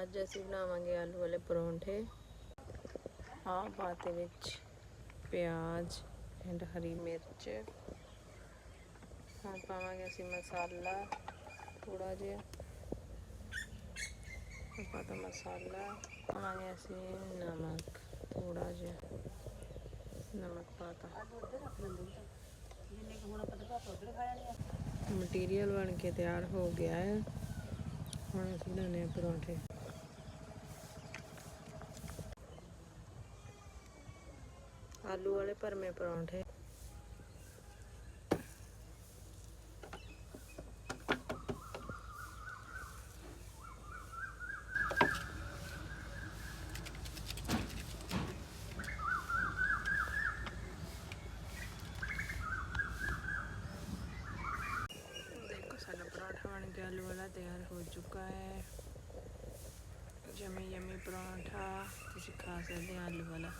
ਅੱਜ ਅਸੀਂ ਬਣਾਵਾਂਗੇ ਆਲੂ ਵਾਲੇ ਪਰੌਂਠੇ। ਆਹ ਪਾਤੇ ਵਿੱਚ ਪਿਆਜ਼ ਐਂਡ ਹਰੀ ਮਿਰਚ। ਹੁਣ ਪਾਵਾਂਗੇ ਅਸੀਂ ਮਸਾਲਾ ਥੋੜਾ ਜਿਹਾ, ਪਾਤਾ ਮਸਾਲਾ। ਪਾਵਾਂਗੇ ਅਸੀਂ ਨਮਕ ਥੋੜਾ ਜਿਹਾ, ਨਮਕ ਪਾਤਾ। ਮਟੀਰੀਅਲ ਬਣ ਕੇ ਤਿਆਰ ਹੋ ਗਿਆ ਹੈ। ਹੁਣ ਅਸੀਂ ਬਣਾਉਂਦੇ ਹਾਂ ਪਰੌਂਠੇ। ਆਲੂ ਵਾਲੇ ਭਰਵੇਂ ਪਰੌਂਠੇ। देखो साਡਾ पराठा बन के आलू वाला तैयार हो चुका है। यमी यमी पराठा तुसीं खा सकते हैं आलू वाला।